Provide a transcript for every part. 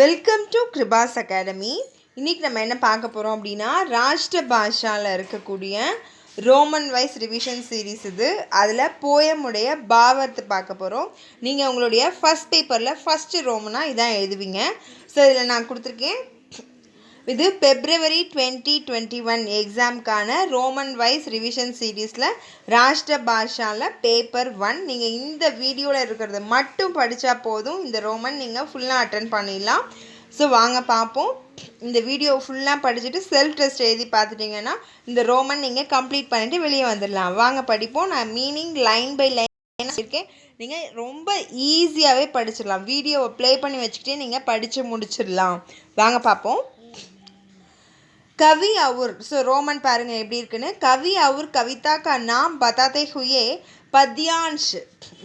Welcome to Kiruba's academy. இன்றைக்கி நம்ம என்ன பார்க்க போகிறோம் அப்படின்னா, ராஷ்டிர பாஷாவில் இருக்கக்கூடிய ரோமன் வைஸ் ரிவிஷன் சீரீஸ் இது. அதில் போயமுடைய பாவத்தை பார்க்க போகிறோம். நீங்கள் உங்களுடைய ஃபஸ்ட் பேப்பரில் ஃபஸ்ட்டு ரோமனாக இதான் எழுதுவீங்க. ஸோ இதில் நான் கொடுத்துருக்கேன், இது February 2021 எக்ஸாமுக்கான ரோமன் வைஸ் ரிவிஷன் சீரீஸில் ராஷ்டிர பாஷாவில் பேப்பர் 1. நீங்கள் இந்த வீடியோவில் இருக்கிறது மட்டும் படித்தா போதும், இந்த ரோமன் நீங்கள் ஃபுல்லாக அட்டன் பண்ணிடலாம். ஸோ வாங்க பார்ப்போம். இந்த வீடியோ ஃபுல்லாக படிச்சுட்டு செல்ஃப் டெஸ்ட் எழுதி பார்த்துட்டிங்கன்னா இந்த ரோமன் நீங்கள் கம்ப்ளீட் பண்ணிவிட்டு வெளியே வந்துடலாம். வாங்க படிப்போம். நான் மீனிங் லைன் பை லைன் இருக்கேன், நீங்கள் ரொம்ப ஈஸியாகவே படிச்சிடலாம். வீடியோவை ப்ளே பண்ணி வச்சுக்கிட்டே நீங்கள் படித்து முடிச்சிடலாம். வாங்க பார்ப்போம். कवि और सो रोमन पाருங்க எப்படி இருக்குன்னு. कवि और कविता का नाम बताते हुए पद्यांश,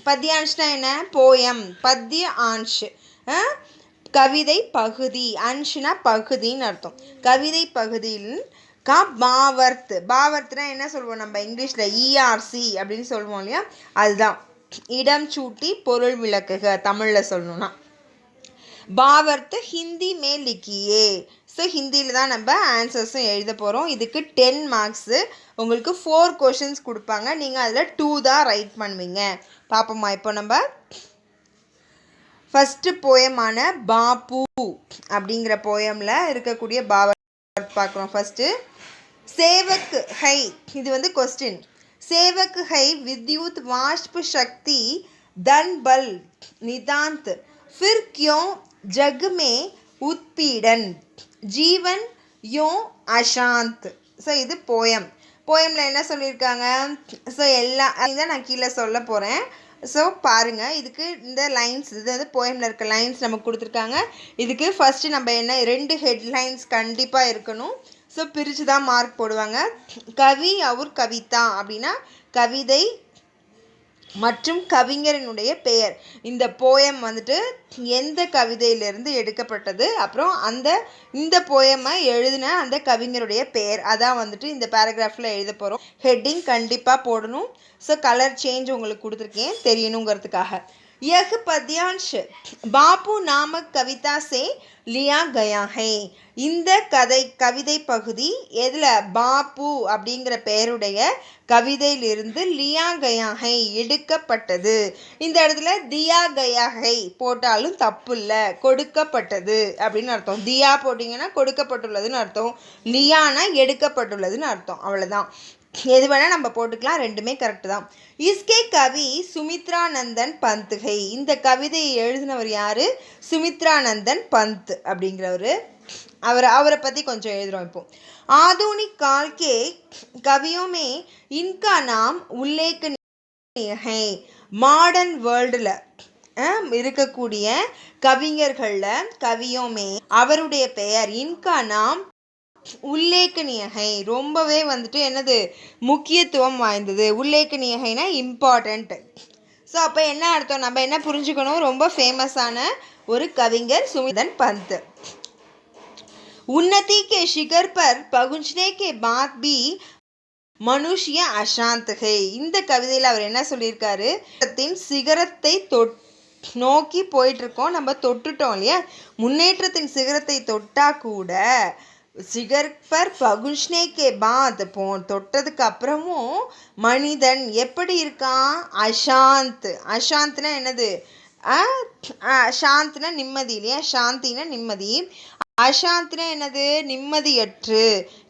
पद्यांशனா என்ன? போயம். பத்ய ஆன்ஷ், கவிதை பகுதி. அன்ஷ்னா பகுதின்னு அர்த்தம். கவிதை பகுதியில் கா பாவர்த், பாவர்த்னா என்ன சொல்லுவோம் நம்ம இங்கிலீஷில்? இஆர்சி அப்படின்னு சொல்லுவோம் இல்லையா, அதுதான். இடம் சூட்டி பொருள் விளக்குக தமிழில் சொல்லணும்னா. பாவர்த்து ஹிந்தி மே லிக்கியே. ஸோ ஹிந்தியில் தான் நம்ம ஆன்சர்ஸும் எழுத போகிறோம். இதுக்கு 10 மார்க்ஸு. உங்களுக்கு 4 கொஷின்ஸ் கொடுப்பாங்க. நீங்கள் அதில் 2 தான் ரைட் பண்ணுவீங்க. பார்ப்போமா இப்போ நம்ம ஃபஸ்ட்டு போயமான பாப்பு அப்படிங்கிற போயமில் இருக்கக்கூடிய பாவர்த் பார்க்குறோம். ஃபஸ்ட்டு சேவக் ஹை, இது வந்து கொஸ்டின். சேவக் ஹை வித்யுத் வாஷ்ப் சக்தி தன் பல் நிதாந்த் फिर क्यों जग में उत्पीड़न जीवन யோं அசாந்த். ஸோ இது போயம். போயமில் என்ன சொல்லியிருக்காங்க? ஸோ எல்லாம் இதான் நான் கீழே சொல்ல போகிறேன். ஸோ பாருங்கள், இதுக்கு இந்த லைன்ஸ், இது வந்து போயமில் இருக்க லைன்ஸ் நமக்கு கொடுத்துருக்காங்க. இதுக்கு ஃபஸ்ட்டு நம்ம என்ன 2 ஹெட்லைன்ஸ் கண்டிப்பாக இருக்கணும். ஸோ பிரித்து தான் மார்க் போடுவாங்க. கவி அவர் கவிதா அப்படின்னா கவிதை மற்றும் கவிஞரினுடைய பெயர். இந்த போயம் வந்துட்டு எந்த கவிதையிலிருந்து எடுக்கப்பட்டது, அப்புறம் இந்த போயமை எழுதின அந்த கவிஞருடைய பெயர், அதான் வந்துட்டு இந்த பேராகிராஃபில் எழுத போகிறோம். ஹெட்டிங் கண்டிப்பாக போடணும். ஸோ கலர் சேஞ்ச் உங்களுக்கு கொடுத்துருக்கேன் தெரியணுங்கிறதுக்காக. यह पद्यांश बापू नामक कविता से लिया गया है. இந்த கவிதை பகுதி எதில்? பாப்பு அப்படிங்கிற பெயருடைய கவிதையிலிருந்து லியா கயாஹை எடுக்கப்பட்டது. இந்த இடத்துல தியா கயாஹை போட்டாலும் தப்பு இல்லை, கொடுக்கப்பட்டது அப்படின்னு அர்த்தம். தியா போட்டிங்கன்னா கொடுக்கப்பட்டுள்ளதுன்னு அர்த்தம், லியானா எடுக்கப்பட்டுள்ளதுன்னு அர்த்தம். அவ்வளோதான். எது வேணால் நம்ம போட்டுக்கலாம், ரெண்டுமே கரெக்டு தான். இஸ்கே கவி சுமித்ரானந்தன் பந்த் ஹை. இந்த கவிதையை எழுதினவர் யார்? சுமித்ரானந்தன் பந்த் அப்படிங்கிறவர். அவரை பற்றி கொஞ்சம் எழுதுகிறோம் இப்போ. ஆதுனிக் கால் கே கவியோं में इनका नाम उल्लेखनीय है. மாடர்ன் வேர்ல்டில் இருக்கக்கூடிய கவிஞர்களில் கவியோமே அவருடைய பெயர் இன்கா நாம் உல்லேக்கனியகை ரொம்பவே வந்துட்டு என்னது முக்கியத்துவம் வாய்ந்தது. உல்லேக்கனியகைனா இம்பார்ட்டண்ட். ஸோ அப்போ என்ன அர்த்தம், நம்ம என்ன புரிஞ்சுக்கணும்? ரொம்ப ஃபேமஸான ஒரு கவிஞர் சுமிதன் பந்த். உன்னதி கே ஷிகர் பர் பகுஞ்ச்னே கே பாத் பி மனுஷ்ய அசாந்த் ஹை. இந்த கவிதையில் அவர் என்ன சொல்லியிருக்காரு? சிகரத்தை நோக்கி போயிட்டுருக்கோம், நம்ம தொட்டுட்டோம் இல்லையா, முன்னேற்றத்தின் சிகரத்தை தொட்டால் கூட சிகர் பர் பகுஞ்ச்னே கே பாத் தொட்டதுக்கு அப்புறமும் மனிதன் எப்படி இருக்கான்? அசாந்த். அசாந்த்னா என்னது? சாந்த்னா நிம்மதி இல்லையா, சாந்தினா நிம்மதி. அசாந்த்னா என்னது? நிம்மதியற்று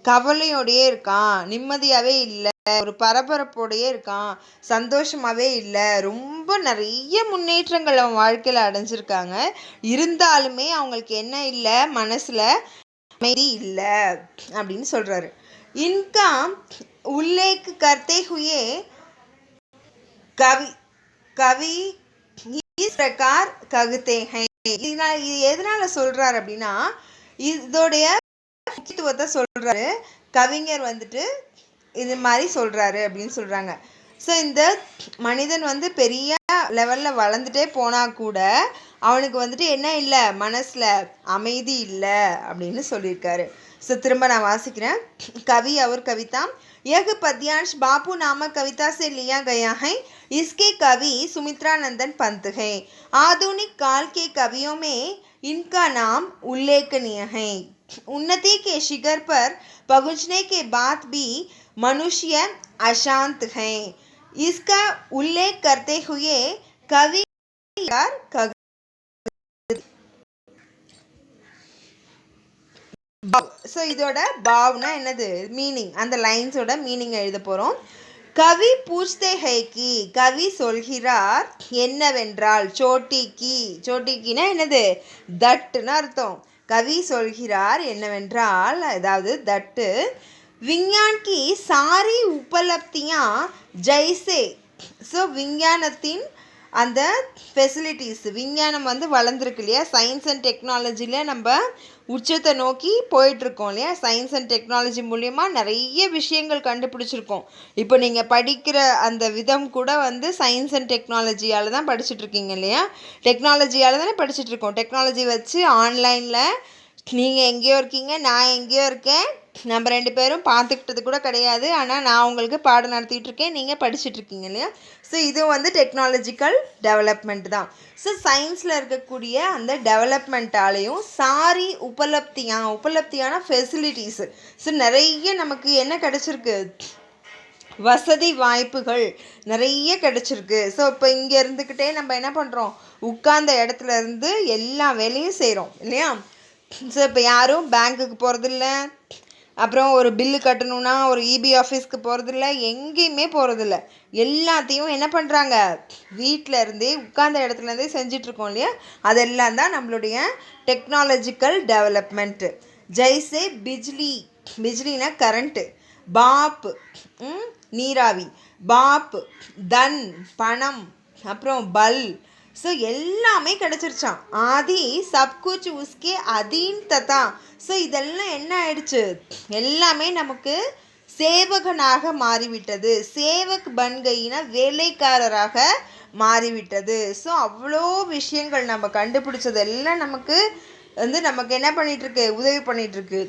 கவலையோடையே இருக்கான், நிம்மதியாகவே இல்லை, ஒரு பரபரப்போடையே இருக்கான், சந்தோஷமாகவே இல்லை. ரொம்ப நிறைய முன்னேற்றங்கள் அவன் வாழ்க்கையில் அடைஞ்சிருக்காங்க, இருந்தாலுமே அவங்களுக்கு என்ன இல்லை? மனசில் அமைதி இல்லை அப்படின்னு சொல்கிறாரு. இன்கா உல்லேக் கர்த்தே ஹுயே கவி இஸ் பிரகார் ககுதே ஹை. இது எதனால சொல்கிறாரு அப்படின்னா, இதோடைய முக்கியத்துவத்தை சொல்கிறாரு. கவிஞர் வந்துட்டு இது மாதிரி சொல்கிறாரு அப்படின்னு சொல்கிறாங்க. ஸோ இந்த மனிதன் வந்து பெரிய லெவலில் வளர்ந்துட்டே போனால் கூட அவனுக்கு வந்துட்டு என்ன இல்லை? மனசில் அமைதி இல்லை அப்படின்னு சொல்லியிருக்காரு. ஸோ திரும்ப நான் வாசிக்கிறேன். कवि और कविता. यह पद्यांश बापू नामक कविता से लिया गया है. इसके कवि सुमित्रानंदन पंत है. आधुनिक काल के कवियों में इनका नाम उल्लेखनीय है. उन्नति के शिखर पर पहुंचने के बाद भी मनुष्य अशांत है. इसका उल्लेख करते हुए कवि ஸோ இதோட பாவ்னா என்னது மீனிங், அந்த லைன்ஸோட மீனிங் எழுத போகிறோம். கவி பூச்தே ஹை கி, கவி சொல்கிறார் என்னவென்றால், சோட்டிக்கினா என்னது தட்டுன்னு அர்த்தம். கவி சொல்கிறார் என்னவென்றால் அதாவது தட்டு. விஞ்ஞான் கி சாரி உபலப்தியா ஜெய்சே, ஸோ விஞ்ஞானத்தின் அந்த ஃபெசிலிட்டிஸ், விஞ்ஞானம் வந்து வளர்ந்துருக்கு இல்லையா, சயின்ஸ் அண்ட் டெக்னாலஜியில் நம்ம உச்சத்தை நோக்கி போயிட்டுருக்கோம் இல்லையா. சயின்ஸ் அண்ட் டெக்னாலஜி மூலயமா நிறைய விஷயங்கள் கண்டுபிடிச்சிருக்கோம். இப்போ நீங்கள் படிக்கிற அந்த விதம் கூட வந்து சயின்ஸ் அண்ட் டெக்னாலஜியால் தான் படிச்சுட்ருக்கீங்க இல்லையா. டெக்னாலஜியால் தானே படிச்சுட்ருக்கோம். டெக்னாலஜி வச்சு ஆன்லைனில் நீங்கள் எங்கேயோ இருக்கீங்க, நான் எங்கேயோ இருக்கேன், நம்ம 2 பேரும் பார்த்துக்கிட்டது கூட கிடையாது. ஆனால் நான் உங்களுக்கு பாடம் நடத்திட்டு இருக்கேன், நீங்கள் படிச்சுட்ருக்கீங்க இல்லையா. ஸோ இது வந்து டெக்னாலஜிக்கல் டெவலப்மெண்ட் தான். ஸோ சயின்ஸில் இருக்கக்கூடிய அந்த டெவலப்மெண்ட்டாலேயும் சாரி உபலப்தியான ஃபெசிலிட்டிஸு, ஸோ நிறைய நமக்கு என்ன கிடச்சிருக்கு, வசதி வாய்ப்புகள் நிறைய கிடச்சிருக்கு. ஸோ இப்போ இங்கே இருந்துக்கிட்டே நம்ம என்ன பண்ணுறோம், உட்கார்ந்த இடத்துல இருந்து எல்லா வேலையும் செய்கிறோம் இல்லையா. ஸோ இப்போ யாரும் பேங்க்குக்கு போகிறதில்ல, அப்புறம் ஒரு பில்லு கட்டணுன்னா ஒரு இபி ஆஃபீஸ்க்கு போகிறதில்ல, எங்கேயுமே போகிறதில்ல. எல்லாத்தையும் என்ன பண்ணுறாங்க, வீட்டில் இருந்தே உட்கார்ந்த இடத்துலேருந்தே செஞ்சிட்ருக்கோம் இல்லையா. அதெல்லாம் தான் நம்மளுடைய டெக்னாலஜிக்கல் டெவலப்மெண்ட்டு. ஜெய்சே பிஜ்லினா கரண்ட்டு, பாப் நீராவி, பாப் தன் பணம், அப்புறம் பல், ஸோ எல்லாமே கிடச்சிருச்சான். ஆதி சப்குச் உஸ்கே அதீன் ததா, ஸோ இதெல்லாம் என்ன ஆயிடுச்சு, எல்லாமே நமக்கு சேவகனாக மாறிவிட்டது. சேவக் பன்கைனா வேலைக்காரராக மாறிவிட்டது. ஸோ அவ்வளோ விஷயங்கள் நம்ம கண்டுபிடிச்சதெல்லாம் நமக்கு வந்து நமக்கு என்ன பண்ணிகிட்ருக்கு, உதவி பண்ணிகிட்ருக்கு.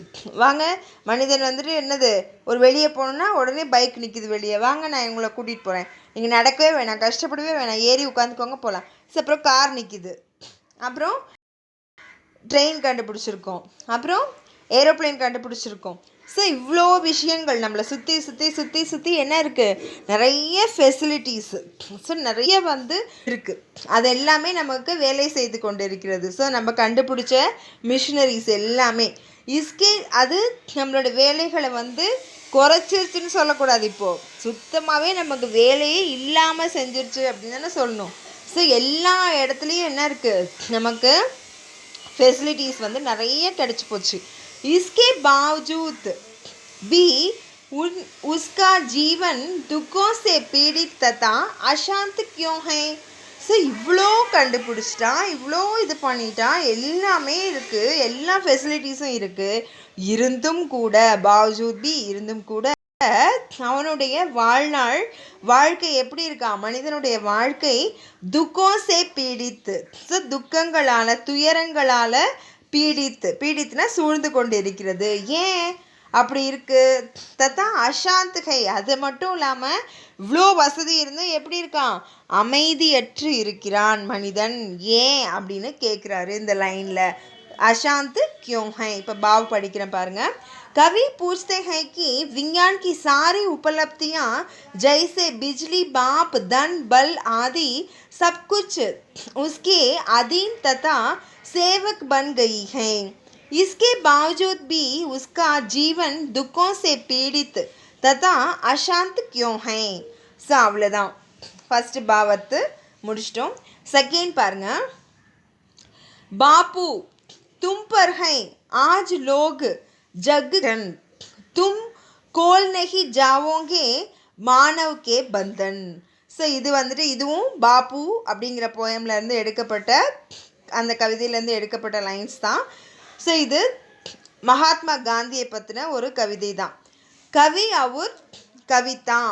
வாங்க, மனிதன் வந்துட்டு என்னது, ஒரு வெளியே போகணுன்னா உடனே பைக் நிற்கிது வெளியே, வாங்க நான் உங்களை கூட்டிகிட்டு போகிறேன், நீங்கள் நடக்கவே வேணாம், கஷ்டப்படவே வேணாம், ஏறி உட்காந்துக்கோங்க போகலாம். ஸோ அப்புறம் கார் நிற்கிது, அப்புறம் ட்ரெயின் கண்டுபிடிச்சிருக்கோம், அப்புறம் ஏரோப்ளேன் கண்டுபிடிச்சிருக்கோம். ஸோ இவ்வளோ விஷயங்கள் நம்மளை சுற்றி சுற்றி சுற்றி சுற்றி என்ன இருக்குது, நிறைய ஃபெசிலிட்டிஸு, ஸோ நிறைய வந்து இருக்குது. அது எல்லாமே நமக்கு வேலை செய்து கொண்டு இருக்கிறது. ஸோ நம்ம கண்டுபிடிச்ச மிஷினரிஸ் எல்லாமே அது நம்மளோட வேலைகளை வந்து குறைச்சிருச்சுன்னு சொல்லக்கூடாது, இப்போது சுத்தமாகவே நமக்கு வேலையே இல்லாமல் செஞ்சிருச்சு அப்படின்னு தானே சொல்லணும். ஸோ எல்லா இடத்துலையும் என்ன இருக்குது, நமக்கு ஃபெசிலிட்டிஸ் வந்து நிறைய கிடச்சி போச்சு. इसके बावजूद भी उसका जीवन दुखों से पीड़ित तथा अशांत क्यों है. ஸோ இவ்வளோ கண்டுபிடிச்சிட்டான், இவ்வளோ இது பண்ணிட்டான், எல்லாமே இருக்குது, எல்லா ஃபெசிலிட்டிஸும் இருக்குது, இருந்தும் கூட இருந்தும் கூட அவனுடைய வாழ்க்கை எப்படி இருக்கா, மனிதனுடைய வாழ்க்கை துக்கோசே பீடித்து, ஸோ துக்கங்களால் துயரங்களால் பீடித்துனா சூழ்ந்து கொண்டு இருக்கிறது. ஏன் அப்படி இருக்குது, தத்தா அசாந்துகை, அது மட்டும் இல்லாமல் இவ்வளோ வசதி இருந்தும் எப்படி இருக்கான், அமைதியற்று இருக்கிறான் மனிதன். ஏன் அப்படின்னு கேட்குறாரு இந்த லைனில். अशांत क्यों है. இப்போ பாவ் படிக்கிறேன் பாருங்க. कवि पूछते हैं कि विज्ञान की सारी उपलब्धियां जैसे बिजली, बाप, धन, बल आदि सब कुछ उसके अधीन तथा सेवक बन गई है. इसके बावजूद भी उसका जीवन दुखों से पीड़ित तथा अशांत क्यों है. ஸோ அவ்வளோதான், ஃபஸ்ட்டு பாவத்து முடிச்சிட்டோம். செகண்ட் பாருங்க. बापू तुम पर है आज लोग जग, तुम खोल नहीं जाओगे मानव के बंधन. ஸோ இது வந்துட்டு இதுவும் பாப்பு அப்படிங்கிற போயம்லேருந்து எடுக்கப்பட்ட அந்த கவிதையிலேருந்து எடுக்கப்பட்ட லைன்ஸ் தான். ஸோ இது மகாத்மா காந்தியை பற்றின ஒரு கவிதை தான். கவி அவர் கவிதா.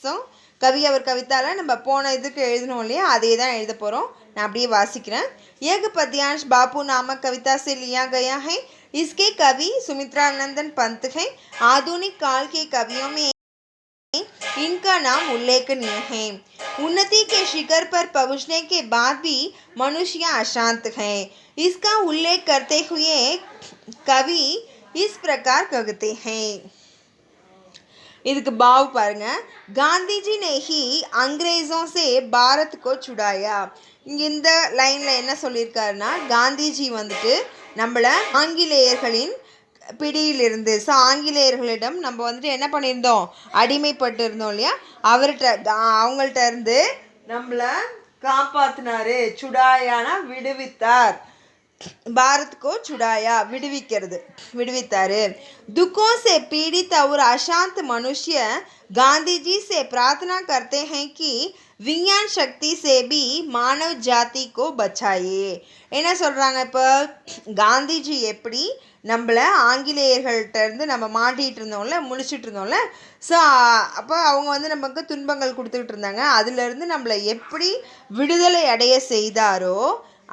ஸோ கவி அவர் கவிதாவில் நம்ம போன இதுக்கு எழுதணும் இல்லையா, அதே தான் எழுத போகிறோம். நான் அப்படியே வாசிக்கிறேன். एक पद्यांश बापू नामक कविता से लिया गया है. इसके कवि सुमित्रानंदन पंत हैं। आधुनिक काल के कवियों में इनका नाम उल्लेखनीय है। उन्नति के शिखर पर पहुंचने के बाद भी मनुष्य अशांत है, इसका उल्लेख करते हुए कवि इस प्रकार कहते हैं। இதுக்கு பாவ் பாருங்க, காந்திஜி ने ही अंग्रेजों से भारत को छुड़ाया. இங்க இந்த லைன்ல என்ன சொல்லியிருக்காருன்னா, காந்திஜி வந்துட்டு நம்மள ஆங்கிலேயர்களின் பிடியிலிருந்து, ஸோ ஆங்கிலேயர்களிடம் நம்ம வந்துட்டு என்ன பண்ணியிருந்தோம், அடிமைப்பட்டு இருந்தோம் இல்லையா, அவங்கள்ட்ட இருந்து நம்மளை காப்பாற்றினாரு. சுடாயானா விடுவித்தார், भारत को छुड़ाया विடுவித்தாரு. दुखों से पीड़ित और अशांत मनुष्य गांधी जी से प्रार्थना करते हैं कि विज्ञान शक्ति से भी मानव जाति को बचाइए. என்ன சொல்கிறாங்க, இப்போ காந்திஜி எப்படி நம்மளை ஆங்கிலேயர்கள்ட்ட இருந்து நம்ம மாட்டிகிட்டு இருந்தோம்ல, முழிச்சிட்டு இருந்தோம்ல, ஸோ அப்போ அவங்க வந்து நமக்கு துன்பங்கள் கொடுத்துக்கிட்டு இருந்தாங்க, அதுலேருந்து நம்மளை எப்படி விடுதலை அடைய செய்தாரோ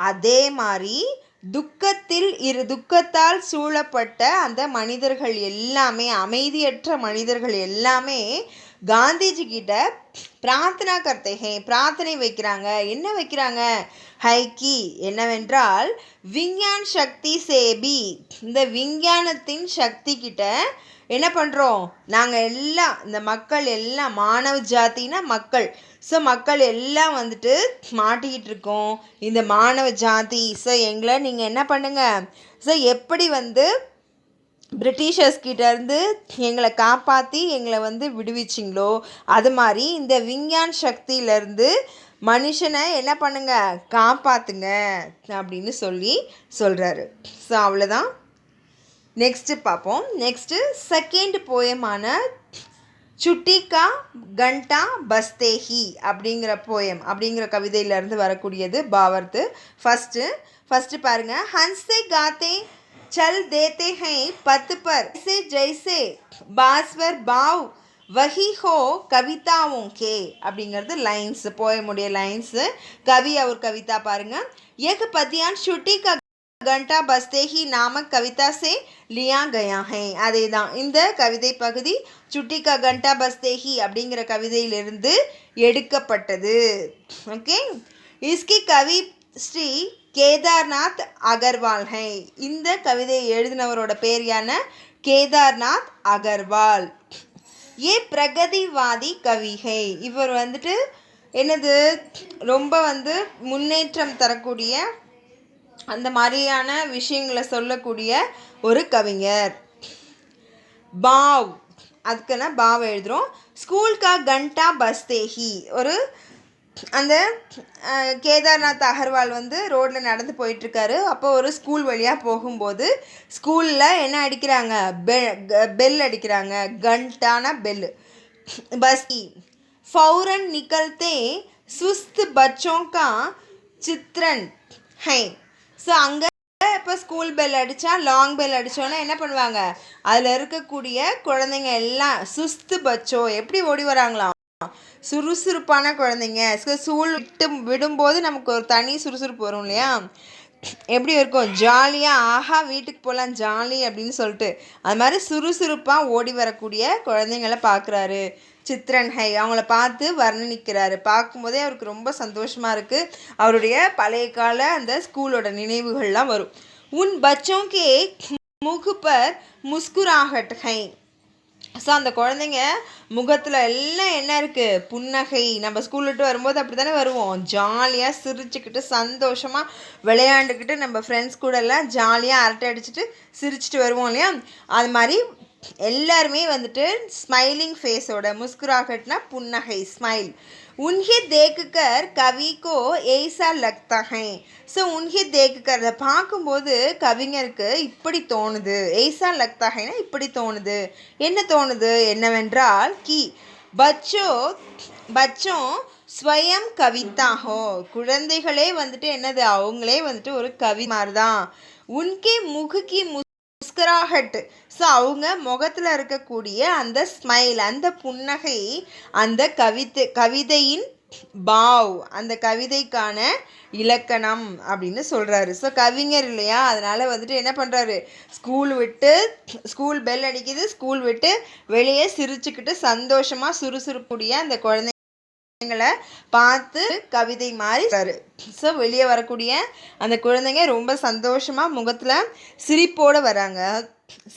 அதே மாதிரி துக்கத்தால் சூழப்பட்ட அந்த மனிதர்கள் எல்லாமே, அமைதியற்ற மனிதர்கள் எல்லாமே காந்திஜி கிட்ட பிரார்த்தனா கர்த்தே ஹே, பிரார்த்தனை வைக்கிறாங்க. என்ன வைக்கிறாங்க, ஹைக்கி என்னவென்றால் விஞ்ஞான் சக்தி சேபி, இந்த விஞ்ஞானத்தின் சக்தி கிட்ட என்ன பண்ணுறோம், நாங்கள் எல்லாம் இந்த மக்கள் எல்லாம், மானவ ஜாத்தினா மக்கள், ஸோ மக்கள் எல்லாம் வந்துட்டு மாட்டிக்கிட்டு இருக்கோம் இந்த மானவ ஜாதி. ஸோ எங்களை நீங்கள் என்ன பண்ணுங்க, ஸோ எப்படி வந்து பிரிட்டிஷர்ஸ் கிட்டேருந்து எங்களை காப்பாற்றி எங்களை வந்து விடுவிச்சிங்களோ அது மாதிரி இந்த விஞ்ஞான் சக்தியிலேருந்து மனுஷனை என்ன பண்ணுங்க, காப்பாற்றுங்க அப்படின்னு சொல்கிறாரு. ஸோ அவ்வளோதான். நெக்ஸ்ட்டு பார்ப்போம். நெக்ஸ்ட்டு செகண்ட் போயமான சுட்டிகா கண்டா பஸ்தேஹி அப்படிங்கிற போயம், அப்படிங்கிற கவிதையிலேருந்து வரக்கூடியது பாவர்த்து. ஃபஸ்ட்டு பாருங்கள், ஹன்ஸே காத்தே சல் தேத்தே ஹை பத் பர் से जैसे बास्वर பாவ் வஹி ஹோ கவிதாவும் கே அப்படிங்கிறது லைன்ஸ், போயமுடைய லைன்ஸு. கவி அவர் கவிதா பாருங்கள். एक पद्यांश छुट्टी का घंटा बसते ही नामक कविता से लिया गया है. அதே தான் இந்த கவிதை பகுதி சுட்டி கா கண்டா பஸ்தே ஹி அப்படிங்கிற கவிதையிலிருந்து எடுக்கப்பட்டது. ஓகே, இஸ்கி கவி ஸ்ரீ கேதார்நாத் அகர்வால் ஹை. இந்த கவிதையை எழுதினவரோட பேர் என்ன, கேதார்நாத் அகர்வால். ஏ பிரகதிவாதி கவி ஹை. இவர் வந்துட்டு என்னது, ரொம்ப வந்து முன்னேற்றம் தரக்கூடிய அந்த மாதிரியான விஷயங்களை சொல்லக்கூடிய ஒரு கவிஞர். பாவ், அதுக்குன்னா பாவ் எழுதுகிறோம். ஸ்கூல் கா கண்டா பஸ்தேஹி, ஒரு அந்த கேதார்நாத் அகர்வால் வந்து ரோட்டில் நடந்து போயிட்டுருக்காரு. அப்போ ஒரு ஸ்கூல் வழியாக போகும்போது ஸ்கூலில் என்ன அடிக்கிறாங்க, பெல் அடிக்கிறாங்க, கண்டான பெல். பஸ்கி ஃபௌரன் நிகழ்த்தே சுஸ்த் பச்சோं का चित्रण है. ஸோ அங்கே இப்போ ஸ்கூல் பெல் அடித்தா, லாங் பெல் அடித்தோன்னா என்ன பண்ணுவாங்க, அதில் இருக்கக்கூடிய குழந்தைங்க எல்லாம் சுஸ்து பச்சோ, எப்படி ஓடி வராங்களாம், சுறுசுறுப்பான குழந்தைங்க. ஸ்கூல் விடும்போது நமக்கு ஒரு தனி சுறுசுறுப்பு வரும் இல்லையா, எப்படி இருக்கும், ஜாலியாக, ஆஹா வீட்டுக்கு போகலாம் ஜாலி அப்படின்னு சொல்லிட்டு, அது மாதிரி சுறுசுறுப்பாக ஓடி வரக்கூடிய குழந்தைங்களை பார்க்குறாரு. சித்ரன் ஹை, அவங்கள பார்த்து வர்ணிக்கிறாரு. பார்க்கும்போதே அவருக்கு ரொம்ப சந்தோஷமாக இருக்குது. அவருடைய பழைய கால அந்த ஸ்கூலோட நினைவுகள்லாம் வரும். உன் பச்சோं के मुख पर मुस्कुराहट है. ஸோ அந்த குழந்தைங்க முகத்தில் எல்லாம் என்ன இருக்குது, புன்னகை. நம்ம ஸ்கூல் விட்டு வரும்போது அப்படி தானே வருவோம், ஜாலியாக சிரிச்சுக்கிட்டு சந்தோஷமாக விளையாண்டுக்கிட்டு நம்ம ஃப்ரெண்ட்ஸ் கூட எல்லாம் ஜாலியாக அரட்டை அடிச்சுட்டு சிரிச்சுட்டு வருவோம் இல்லையா, அது மாதிரி எல்லாருமே வந்துட்டு ஸ்மைலிங் ஃபேஸோட, முஸ்குராகட்னா புன்னகை, ஸ்மைல். உன்ஹே தேக்குக்கர் கவிக்கோ ஏசா லக்தா ஹை. ஸோ உன்ஹே தேக்குக்கர், அதை பார்க்கும்போது கவிஞருக்கு இப்படி தோணுது. ஏசா லக்தா ஹைனா இப்படி தோணுது. என்ன தோணுது, என்னவென்றால் கி பச்சோ ஸ்வயம் கவிதா ஹோ, குழந்தைகளே வந்துட்டு என்னது, அவங்களே வந்துட்டு ஒரு கவி மாதிரி தான். உன்கே முகுக்கி முஸ்கராகட், ஸோ அவங்க முகத்தில் இருக்கக்கூடிய அந்த ஸ்மைல், அந்த புன்னகை அந்த கவிதையின் பாவ் அந்த கவிதைக்கான இலக்கணம் அப்படின்னு சொல்கிறாரு. ஸோ கவிஞர் இல்லையா, அதனால் வந்துட்டு என்ன பண்ணுறாரு, ஸ்கூல் பெல் அடிக்குது, ஸ்கூல் விட்டு வெளியே சிரிச்சுக்கிட்டு சந்தோஷமாக சுறுசுறுப்புடைய அந்த குழந்தைங்களை பார்த்து கவிதை மாதிரி. ஸோ வெளியே வரக்கூடிய அந்த குழந்தைங்க ரொம்ப சந்தோஷமாக முகத்தில் சிரிப்போடு வராங்க,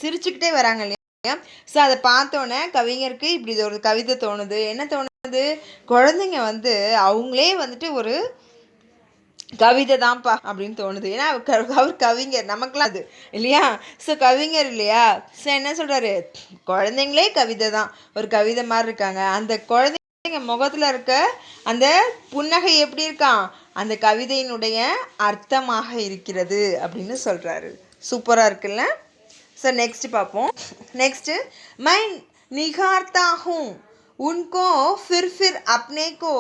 சிரிச்சுக்கிட்டே வராங்க இல்லையா. ஸோ அதை பார்த்தோன்னே கவிஞருக்கு இப்படி ஒரு கவிதை தோணுது. என்ன தோணுது, குழந்தைங்க வந்து அவங்களே வந்துட்டு ஒரு கவிதை தான்ப்பா அப்படின்னு தோணுது. ஏன்னா அவர் கவிஞர், நமக்குலாம் அது இல்லையா. ஸோ கவிஞர் இல்லையா. ஸோ என்ன சொல்கிறாரு, குழந்தைங்களே கவிதை தான், ஒரு கவிதை மாதிரி இருக்காங்க. அந்த குழந்தைங்க முகத்தில் இருக்க அந்த புன்னகை எப்படி இருக்கான், அந்த கவிதையினுடைய அர்த்தமாக இருக்கிறது அப்படின்னு சொல்கிறாரு. சூப்பராக இருக்குல்ல. ஸோ நெக்ஸ்ட் பார்ப்போம். நெக்ஸ்ட்டு, மை निहारता हूँ उनको फिर अपने को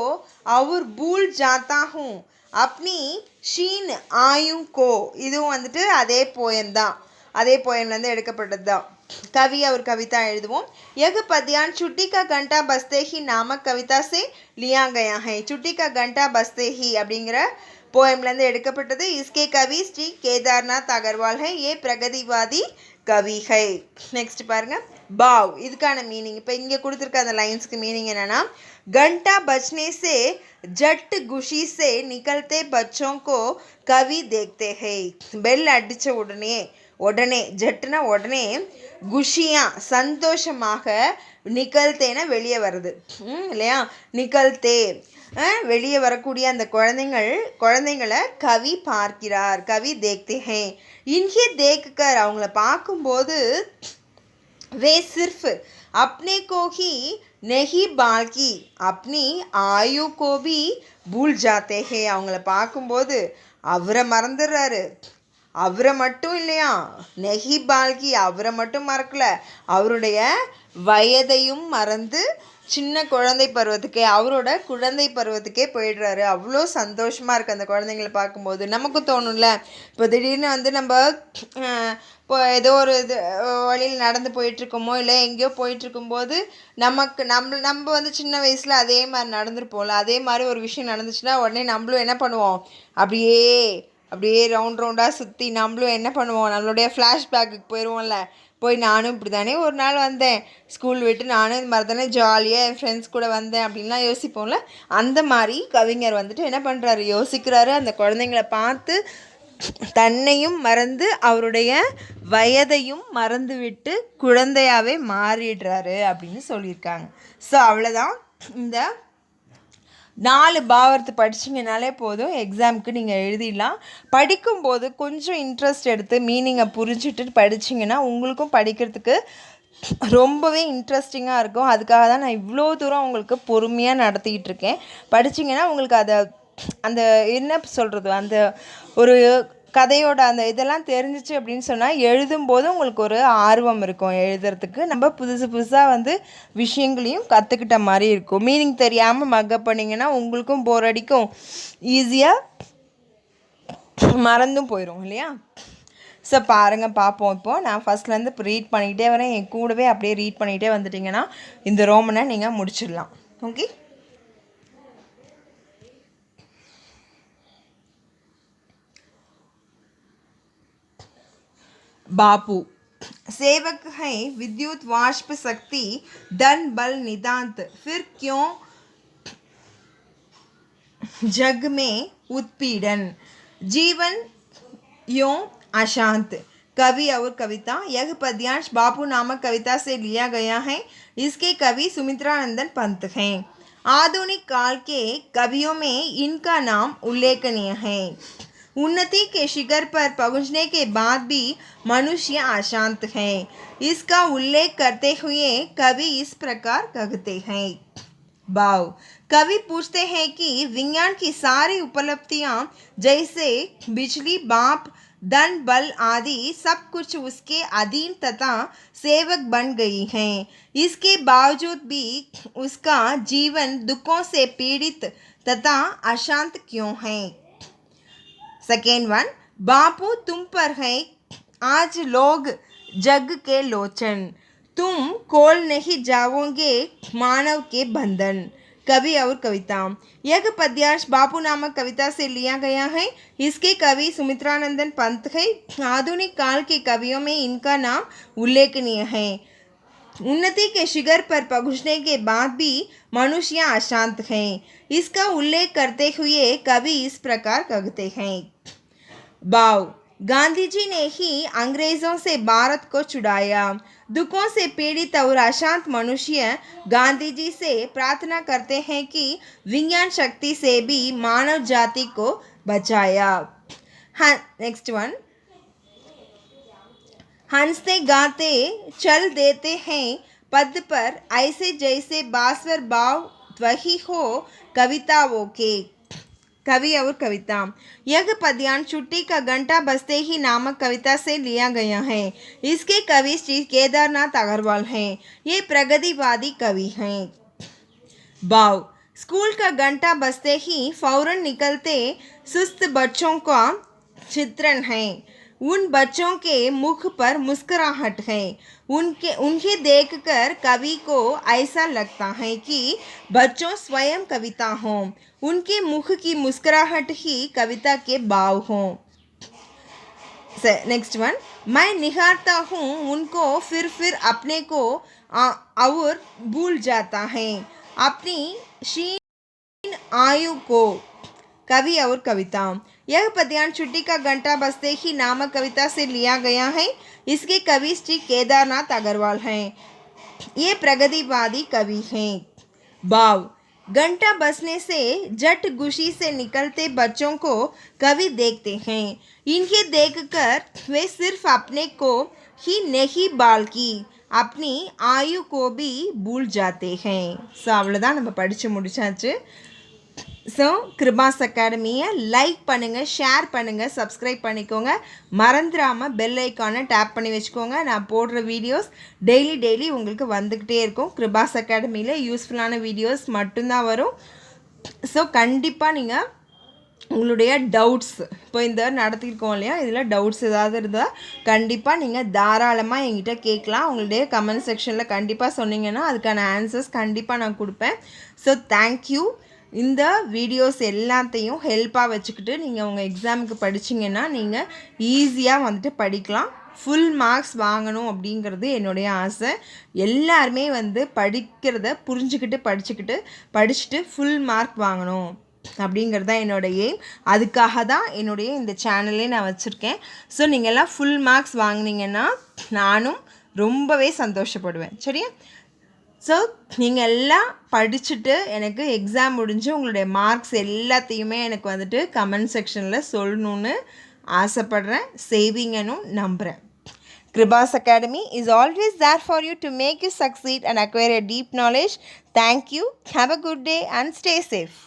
और भूल जाता हूँ अपनी ஷீன் ஆயும் கோ. இதுவும் வந்துட்டு அதே போயம் தான், அதே போயம்லேருந்து எடுக்கப்பட்டது தான். கவி और कविता எழுதுவோம். यह पद्यांश छुट्टी का घंटा बजते ही नामक कविता से लिया गया है. छुट्टी का घंटा बजते ही அப்படிங்கிற போயம்லேருந்து எடுக்கப்பட்டது. इसके कवि श्री केदारनाथ अग्रवाल है. ये प्रगतिवादी कवि है. நெக்ஸ்ட் பாருங்க, பாவ் இதுக்கான மீனிங். இப்போ இங்கே கொடுத்துருக்க அந்த லைன்ஸ்க்கு மீனிங் என்னன்னா, घंटा बजने से जट गुशी से निकलते बच्चों को कवि देखते हैं. பெல் அடித்த உடனே ஜட்டுனா உடனே, குஷியா சந்தோஷமாக, நிகழ்த்தேன வெளியே வருது இல்லையா, நிகழ்த்தே வெளியே வரக்கூடிய அந்த குழந்தைங்களை கவி பார்க்கிறார், கவி தேக்தே ஹே. இன்ஹே தேக்கர் அவங்கள பார்க்கும்போது, वे सिर्फ अपने को ही नहीं बल्कि अपनी आयु को भी भूल जाते हैं. அவங்கள பார்க்கும்போது அவரை மறந்துடுறாரு. அவரை மட்டும் இல்லையா, நெஹி பால்கி அவரை மட்டும் மறக்கல, அவருடைய வயதையும் மறந்து சின்ன குழந்தை பருவத்துக்கே, அவரோட குழந்தை பருவத்துக்கே போயிடுறாரு. அவ்வளோ சந்தோஷமாக இருக்குது அந்த குழந்தைங்களை பார்க்கும்போது. நமக்கும் தோணும்ல, இப்போ திடீர்னு வந்து நம்ம இப்போ ஏதோ ஒரு வழியில் நடந்து போயிட்டுருக்கோமோ, இல்லை எங்கேயோ போயிட்டுருக்கும்போது நம்ம வந்து சின்ன வயசில் அதே மாதிரி நடந்துருப்போம்ல, அதே மாதிரி ஒரு விஷயம் நடந்துச்சுன்னா உடனே நம்மளும் என்ன பண்ணுவோம், அப்படியே ரவுண்டாக சுற்றி நம்மளும் என்ன பண்ணுவோம், நம்மளுடைய ஃப்ளாஷ்பேக்குக்கு போயிடுவோம்ல. போய் நானும் இப்படி தானே ஒரு நாள் வந்தேன், ஸ்கூல் விட்டு நானும் இது மாதிரி தானே ஜாலியாக என் ஃப்ரெண்ட்ஸ் கூட வந்தேன் அப்படின்லாம் யோசிப்போம்ல. அந்த மாதிரி கவிஞர் வந்துட்டு என்ன பண்ணுறாரு, யோசிக்கிறாரு. அந்த குழந்தைங்கள பார்த்து தன்னையும் மறந்து அவருடைய வயதையும் மறந்து விட்டு குழந்தையாகவே மாறிடுறாரு அப்படின்னு சொல்லியிருக்காங்க. ஸோ அவ்வளோதான். இந்த 4 பாவத்தை படிச்சிங்கனாலே போதும், எக்ஸாமுக்கு நீங்கள் எழுதிடலாம். படிக்கும்போது கொஞ்சம் இன்ட்ரெஸ்ட் எடுத்து மீனிங்கை புரிஞ்சுட்டு படிச்சிங்கன்னா உங்களுக்கும் படிக்கிறதுக்கு ரொம்பவே இன்ட்ரெஸ்டிங்காக இருக்கும். அதுக்காக தான் நான் இவ்வளோ தூரம் உங்களுக்கு பொறுமையாக நடத்திக்கிட்டு இருக்கேன். படிச்சிங்கன்னா உங்களுக்கு அந்த என்ன சொல்கிறது, அந்த ஒரு கதையோட அந்த இதெல்லாம் தெரிஞ்சிச்சு அப்படின்னு சொன்னால் எழுதும்போது உங்களுக்கு ஒரு ஆர்வம் இருக்கும் எழுதுறதுக்கு. நம்ம புதுசாக வந்து விஷயங்களையும் கற்றுக்கிட்ட மாதிரி இருக்கும். மீனிங் தெரியாமல் மக்கப் பண்ணிங்கன்னா உங்களுக்கும் போர் அடிக்கும், ஈஸியாக மறந்தும் போயிடும் இல்லையா. ஸோ பார்ப்போம். இப்போது நான் ஃபஸ்ட்லேருந்து இப்போ ரீட் பண்ணிக்கிட்டே வரேன், என் கூடவே அப்படியே ரீட் பண்ணிக்கிட்டே வந்துட்டிங்கன்னா இந்த ரோமனை நீங்கள் முடிச்சிடலாம். ஓகே. बापू, सेवक है विद्युत वाष्प शक्ति धन बल निदांत, फिर क्यों जग में उत्पीड़न, जीवन यों अशांत. कवि और कविता. यह पद्यांश बापू नामक कविता से लिया गया है. इसके कवि सुमित्रानंदन पंत हैं. आधुनिक काल के कवियों में इनका नाम उल्लेखनीय है. उन्नति के शिखर पर पहुंचने के बाद भी मनुष्य अशांत है. इसका उल्लेख करते हुए कवि इस प्रकार कहते हैं. भाव. कवि पूछते हैं कि विज्ञान की सारी उपलब्धियां जैसे बिजली, बाप, धन, बल आदि सब कुछ उसके अधीन तथा सेवक बन गई हैं. इसके बावजूद भी उसका जीवन दुखों से पीड़ित तथा अशांत क्यों है. Second one. बापू तुम पर है आज लोग जग के लोचन, तुम खोल नहीं जाओगे मानव के बंधन. कवि और कविता। यह पद्यांश बापू नामक कविता से लिया गया है। इसके कवि सुमित्रानंदन पंत है। आधुनिक काल के कवियों में इनका नाम उल्लेखनीय है। उन्नति के शिखर पर पहुंचने के बाद भी मनुष्य अशांत हैं। इसका उल्लेख करते हुए कवि इस प्रकार कहते हैं। भाव, गांधी जी ने ही अंग्रेजों से भारत को छुड़ाया। दुखों से पीड़ित और अशांत मनुष्य गांधी जी से प्रार्थना करते हैं कि विज्ञान शक्ति से भी मानव जाति को बचाया। हाँ, नेक्स्ट वन, हंसते गाते चल देते हैं पद पर ऐसे जैसे बासवर भाव वही हो कविताओं के। कवि और कविता। यह पद्यांश छुट्टी का घंटा बजते ही नामक कविता से लिया गया है। इसके कवि श्री केदारनाथ अग्रवाल हैं। ये प्रगतिवादी कवि हैं। भाव, स्कूल का घंटा बजते ही फौरन निकलते सुस्त बच्चों का चित्रण है। उन बच्चों के मुख पर मुस्कुराहट है। उन्हें देखकर कवि को ऐसा लगता है कि बच्चों स्वयं कविता हों। उनके मुख की मुस्कुराहट ही कविता के भाव हों। नेक्स्ट वन, मैं निहारता हूँ उनको फिर अपने को और भूल जाता है अपनी क्षीण आयु को। कवि और कविता। यह पद्यांश छुट्टी का घंटा बजते ही नामक कविता से लिया गया है। इसके कवि श्री केदारनाथ अग्रवाल हैं। ये प्रगतिवादी कवि हैं। भाव, घंटा बजने से जट गुशी से निकलते बच्चों को कवि देखते हैं। इन्हें देखकर वे सिर्फ अपने को ही नहीं बल्कि अपनी आयु को भी भूल जाते हैं। ஸோ அவ்வளோதான், நம்ம படித்து முடிச்சாச்சு. ஸோ கிருபாஸ் அகாடமியை லைக் பண்ணுங்கள், ஷேர் பண்ணுங்கள், சப்ஸ்கிரைப் பண்ணிக்கோங்க. மறந்துடாமல் பெல் ஐக்கானை டேப் பண்ணி வச்சுக்கோங்க. நான் போடுற வீடியோஸ் டெய்லி உங்களுக்கு வந்துக்கிட்டே இருக்கும். கிருபாஸ் அகாடமியில் யூஸ்ஃபுல்லான வீடியோஸ் மட்டும்தான் வரும். ஸோ கண்டிப்பாக நீங்கள் உங்களுடைய டவுட்ஸ், இப்போ இந்த நடத்திருக்கோம் இல்லையா, இதில் டவுட்ஸ் ஏதாவது இருந்தால் கண்டிப்பாக நீங்கள் தாராளமாக என்கிட்ட கேட்கலாம். உங்களுடைய கமெண்ட் செக்ஷனில் கண்டிப்பாக சொன்னீங்கன்னா அதுக்கான ஆன்சர்ஸ் கண்டிப்பாக நான் கொடுப்பேன். So thank you. இந்த வீடியோஸ் எல்லாத்தையும் ஹெல்ப்பாக வச்சுக்கிட்டு நீங்கள் உங்கள் எக்ஸாமுக்கு படிச்சிங்கன்னா நீங்கள் ஈஸியாக வந்துட்டு படிக்கலாம். ஃபுல் மார்க்ஸ் வாங்கணும் அப்படிங்கிறது என்னுடைய ஆசை. எல்லாருமே வந்து படிக்கிறத புரிஞ்சுக்கிட்டு படிச்சுட்டு ஃபுல் மார்க் வாங்கணும் அப்படிங்கிறது தான் என்னோடய எய்ம். அதுக்காக தான் என்னுடைய இந்த சேனலே நான் வச்சுருக்கேன். ஸோ நீங்கள் எல்லாம் ஃபுல் மார்க்ஸ் வாங்கினீங்கன்னா நானும் ரொம்பவே சந்தோஷப்படுவேன். சரியா? ஸோ நீங்கள் எல்லாம் படிச்சுட்டு எனக்கு எக்ஸாம் முடிஞ்சு உங்களுடைய மார்க்ஸ் எல்லாத்தையுமே எனக்கு வந்துட்டு கமெண்ட் செக்ஷனில் சொல்லணுன்னு ஆசைப்படுறேன். செய்வீங்கன்னு நம்புகிறேன். Kribas Academy is always there for you to make you succeed and acquire a deep knowledge. Thank you. Have a good day and stay safe.